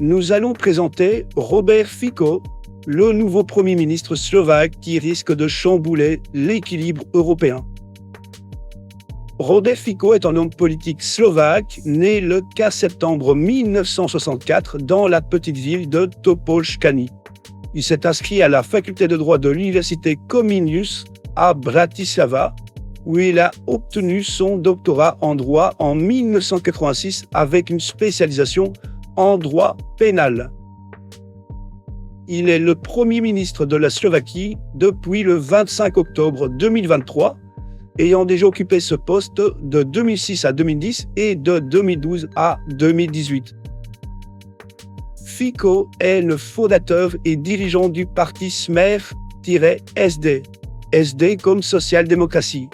Nous allons présenter Robert Fico, le nouveau Premier ministre slovaque qui risque de chambouler l'équilibre européen. Robert Fico est un homme politique slovaque né le 15 septembre 1964 dans la petite ville de Topolčany. Il s'est inscrit à la faculté de droit de l'université Comenius à Bratislava, où il a obtenu son doctorat en droit en 1986 avec une spécialisation en droit pénal. Il est le Premier ministre de la Slovaquie depuis le 25 octobre 2023, ayant déjà occupé ce poste de 2006 à 2010 et de 2012 à 2018. Fico est le fondateur et dirigeant du parti Smer-SD, SD comme social-démocratie,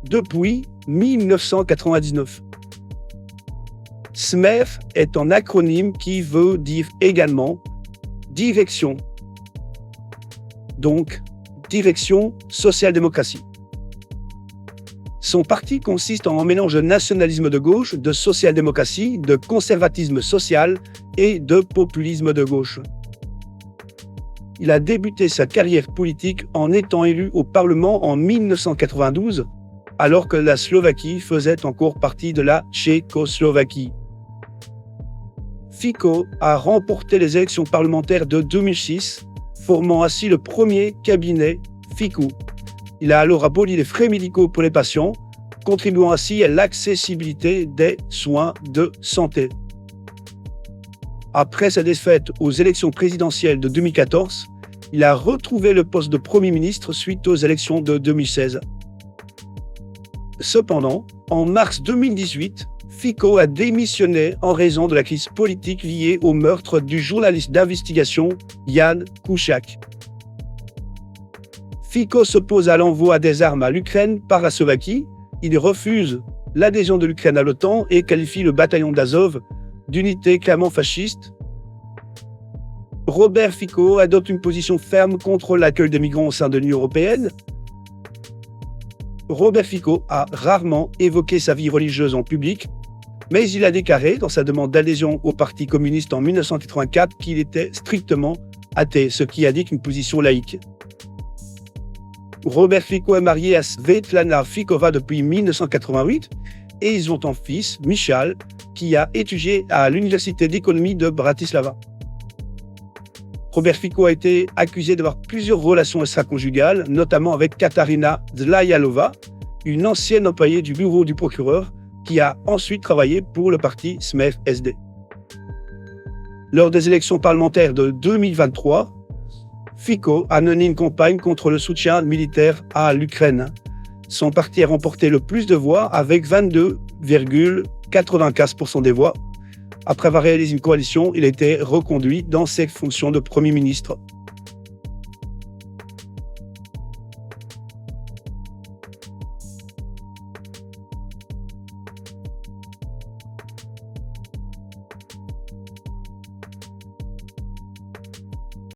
depuis 1999. Smer est un acronyme qui veut dire également direction. Donc, direction social-démocratie. Son parti consiste en un mélange de nationalisme de gauche, de social-démocratie, de conservatisme social et de populisme de gauche. Il a débuté sa carrière politique en étant élu au Parlement en 1992, alors que la Slovaquie faisait encore partie de la Tchécoslovaquie. Fico a remporté les élections parlementaires de 2006, formant ainsi le premier cabinet Fico. Il a alors aboli les frais médicaux pour les patients, contribuant ainsi à l'accessibilité des soins de santé. Après sa défaite aux élections présidentielles de 2014, il a retrouvé le poste de Premier ministre suite aux élections de 2016. Cependant, en mars 2018, Fico a démissionné en raison de la crise politique liée au meurtre du journaliste d'investigation Jan Kuciak. Fico s'oppose à l'envoi des armes à l'Ukraine par la Slovaquie. Il refuse l'adhésion de l'Ukraine à l'OTAN et qualifie le bataillon d'Azov d'unité clairement fasciste. Robert Fico adopte une position ferme contre l'accueil des migrants au sein de l'Union européenne. Robert Fico a rarement évoqué sa vie religieuse en public, mais il a déclaré dans sa demande d'adhésion au Parti communiste en 1984 qu'il était strictement athée, ce qui indique une position laïque. Robert Fico est marié à Svetlana Ficová depuis 1988 et ils ont un fils, Michal, qui a étudié à l'Université d'économie de Bratislava. Robert Fico a été accusé d'avoir plusieurs relations extraconjugales, notamment avec Katarina Dlajalova, une ancienne employée du bureau du procureur, qui a ensuite travaillé pour le parti Smer-SD. Lors des élections parlementaires de 2023, Fico a mené une campagne contre le soutien militaire à l'Ukraine. Son parti a remporté le plus de voix avec 22,95% des voix. Après avoir réalisé une coalition, il a été reconduit dans ses fonctions de Premier ministre.